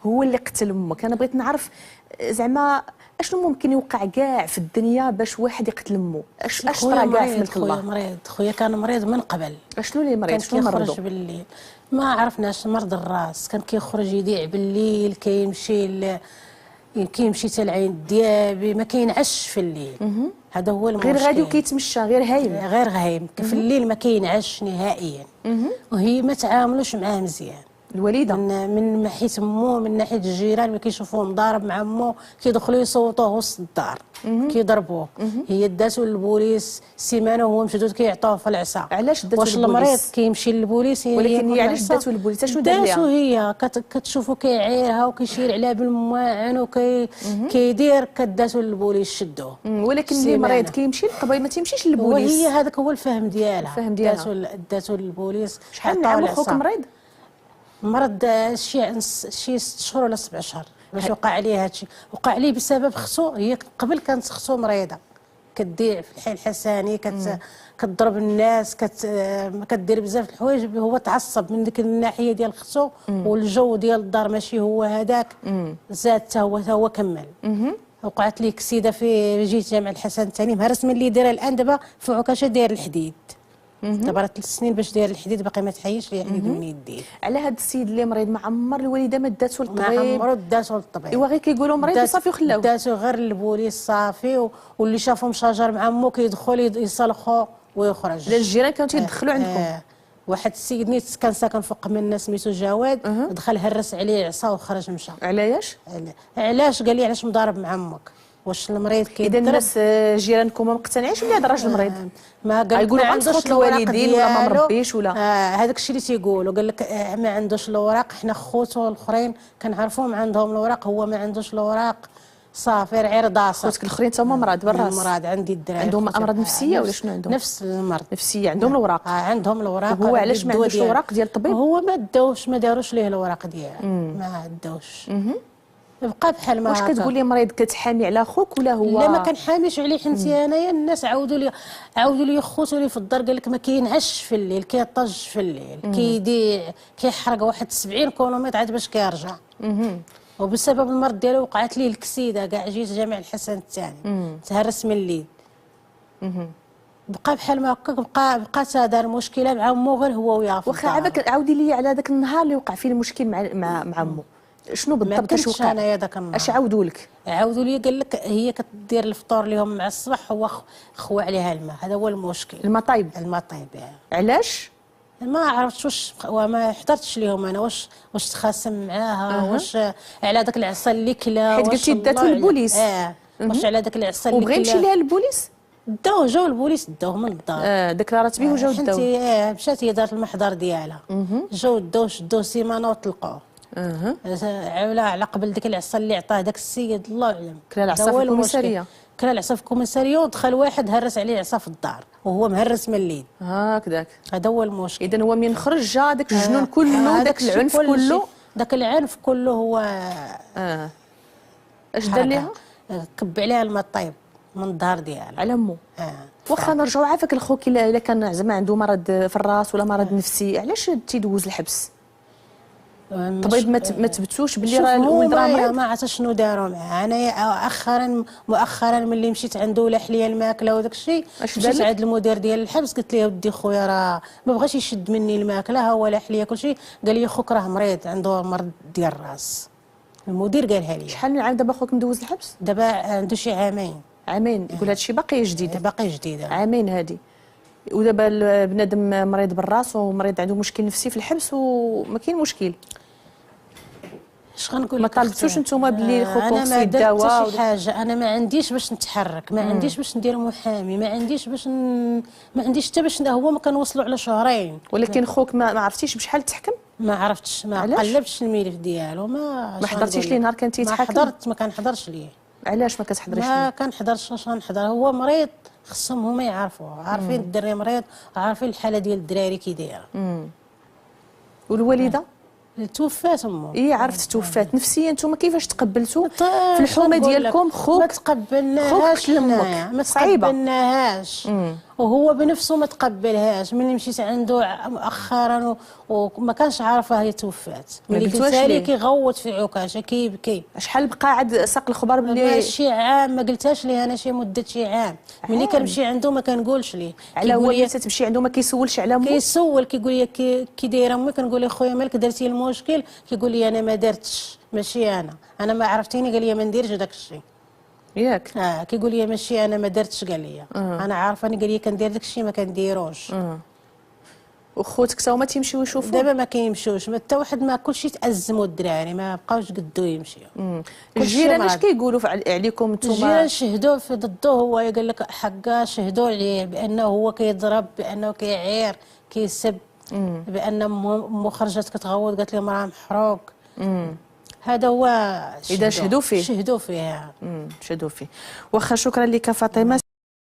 هو اللي قتل امك. انا بغيت نعرف زعما اشنو ممكن يوقع كاع في الدنيا باش واحد يقتل امه؟ اش طرا كاع في ملك الله؟ مريض خويا كان مريض من قبل. اشنو اللي مريض؟ شنو مرضو؟ كيخرج بالليل ما عرفناش، مرض الراس، كان كيخرج يضيع بالليل، كيمشي حتى العين الديابي، ما كينعش في الليل. هذا هو المشكل. غير غادي وكيتمشى غير هايم. غير هايم في الليل ما كينعش نهائيا. وهي ما تعاملوش معاه مزيان الوالده من ناحيه امه، من ناحيه الجيران اللي كيشوفوه مضارب مع امه كيدخلوا يصوتوه وسط الدار، كيضربوه. هي داتو للبوليس سيمانه وهو مشدود كيعطوه في العصا. علاش داتو واش المريض كيمشي للبوليس؟ ولكن هي علاش داتو للبوليس؟ اشنو دار ليها؟ داتو هي كتشوفو كيعايرها وكيشير عليها بالمواعن وكيدير، كداتو للبوليس شدوه. ولكن اللي مريض كيمشي للقضاء، ما تيمشيش للبوليس. وهي هذاك هو الفهم ديالها. داتو للبوليس. شحال من عام خوك مريض؟ مرض شي 6 شهور ولا 7 شهور باش وقع عليه هادشي. وقع عليه بسبب خصو، هي قبل كانت خصو مريضه كتضيع في الحي الحسني، كتضرب الناس، كدير بزاف د الحوايج. هو تعصب من ديك الناحيه ديال خصو، والجو ديال الدار ماشي هو هذاك، زاد حتى هو كمل. وقعت ليه كسيده في جهه جامع الحسن الثاني، مهرس من اللي دايره الان دابا في عكاشه داير الحديد. دابا راه 3 سنين باش داير الحديد باقي ما تحيش ليه الحديد من يديه. على هذا السيد اللي مريض ما عمر الوالده ما داتو للطبيب؟ ما عمرو داتو للطبيب. ايوا غير كيقولوا مريض وصافي وخلاوه. داتو غير للبوليس صافي، واللي شافو مشاجر مع امو كيدخل يصلخو ويخرج. الجيران كانوا تيدخلوا عندكم؟ واحد السيد نيت كان ساكن فوق منا سميتو جواد، دخل هرس عليه عصا وخرج مشى. علاش؟ علاش؟ قال لي علاش مضارب مع امك؟ واش المريض اذا الناس جيرانكم ما مقتنعينش ولا هذا الراجل مريض؟ ما قال يقولوا ما عندوش الوالدين ولا ما مربيش ولا هذاك الشيء اللي تيقولوا. قال لك ما عندوش الاوراق، حنا خوتو الاخرين كنعرفوهم عندهم الاوراق، هو ما عندوش الاوراق صافي غير ضاصه. خوتك الاخرين تا هما مرض بالراس؟ مرض عندي الدراري عندهم امراض نفسيه ولا شنو عندهم؟ نفس المرض نفسيه، عندهم الاوراق. عندهم الاوراق. هو علاش ما عندوش الاوراق ديال الطبيب؟ هو ما داروش ليه الاوراق ديالو، ما داوش. بقى بحال ما. واش كتقول لي مريض كتحامي على خوك ولا هو؟ لا ما كنحاميش عليه، حيت انايا الناس عاودوا لي خوتو لي في الدار، قال لك ما كينعش في الليل، كيطج في الليل، كيضيع، كيحرق واحد 70 كيلومتر عاد باش كيرجع. وبسبب المرض ديالو وقعت ليه الكسيده كاع. جيت جامع الحسن الثاني تهرس من الليل. بقى بحال ما هكاك، بقى دار مشكله مع امو غير هو وياه. واخا عاودي لي على ذاك النهار اللي وقع فيه المشكل مع امو، شنو بالضبط؟ اش وقع؟ انا داك النهار اش عاودوا لك؟ عاودوا لي قال لك هي كدير الفطور لهم مع الصباح، هو خوى عليها الماء. هذا هو المشكل. المطايب علاش؟ ما عرفتش واش، وما حضرتش لهم انا واش تخاصم معاها، واش على داك العصا اللي كلا، حيت قلتي داتو للبوليس. واش على داك العصا اللي كلا. وبغى يمشي ليها للبوليس؟ جاو البوليس داوه من الدار. ديكلارات به وجاو داوه. مشات هي دارت المحضر ديالها. جاو داوه شدوه سيمانه وطلقوه. على قبل ديك العصا اللي عطاه داك السيد الله اعلم. كلا العصا في الكوميساريه. كلا العصا في الكوميساريه، ودخل واحد هرس عليه عصا في الدار وهو مهرس من الليل. هكذاك. هذا هو المشكل. اذا هو من خرج جا داك الجنون كله، داك العنف كله. داك العنف كله هو. اش دار ليها؟ كب عليها الماء الطيب من الظهر ديالها على امو. واخا نرجعوا عافاك لخوك، الا كان زعما عنده مرض في الراس ولا مرض نفسي، علاش تيدوز الحبس؟ الطبيب ما تبتوش باللي راه الولد راه مريض؟ ما عرفت شنو داروا معاه. انا مؤخرا ملي مشيت عنده ولا حليه الماكله وداك الشيء، مشيت عند المدير ديال الحبس قلت له ودي خويا راه ما بغاش يشد مني الماكله، ها هو لا حليه كل شيء. قال لي خوك راه مريض، عنده مرض ديال الراس. المدير قالها لي. شحال من عام دابا خوك مدوز الحبس؟ دابا عنده شي عامين. يقول هذا الشيء باقي جديد؟ باقي جديد. عامين هذه. ودابا بنادم مريض بالراس ومريض عنده مشكل نفسي في الحبس وما كاين مشكل. اش غنقول لك؟ ما طالبتوش نتوما باللي خوكم في الدواء؟ انا ما درت شي حاجه، انا ما عنديش باش نتحرك، ما عنديش باش ندير محامي، ما عنديش باش ما عنديش حتى باش هو ما كنوصلوا على شهرين. ولكن خوك ما عرفتيش بشحال تحكم؟ ما عرفتش، ما قلبتش الملف ديالو. ما حضرتيش ليه نهار كان تيتحكم؟ ما كنحضرش ليه. علاش ما كتحضريش ليه؟ ما كنحضرش. اش غنحضر؟ هو مريض، خصهم هما يعرفوه، عارفين الدري مريض، عارفين الحاله ديال الدراري كي دايره. والوالده توفات امه. عرفت توفات. نفسيا نتوما كيفاش تقبلتوا في الحومه ديالكم خوك؟ ما تقبلناهاش، ما تقبلناهاش. وهو بنفسه ما تقبلهاش. ملي مشيت عنده مؤخرا وما كانش عارفه هي توفات، ملي قلت لي كيغوت في عكاشه كيبكي. شحال بقى عاد ساق الخبر بلي شي عام ما قلتهاش ليه انا، شي مده شي عام. ملي كنمشي عنده ما كنقولش ليه. على هو اللي تمشي عنده ما كيسولش على مو؟ كيسول، كيقول لي كي دايره امي. كنقول له خويا مالك درتي المشكل؟ كيقول لي انا ما درتش، ماشي انا ما عرفتيني. قال لي ما نديرش داك الشيء ياك. كيقول لي ماشي انا ما درتش. قال لي انا عارفاني. قال لي كندير داك الشيء ما كنديروش. وخوتك تا هما تيمشيو يشوفوا؟ دابا ما كيمشيوش حتى واحد، ما كلشي تأزموا الدراري، ما بقاوش قدو يمشيو. الجيران اش كيقولوا عليكم نتوما؟ الجيران شهدوا في ضده. هو قال لك حقا شهدوا عليه بانه هو كيضرب، بانه كيعير، كيسب، بان امه خرجت كتغوت قالت لهم راه محروق. هذا هو اذا شهدوا فيه. شهدوا فيه. شهدوا فيه. واخا شكرا لك فاطمه.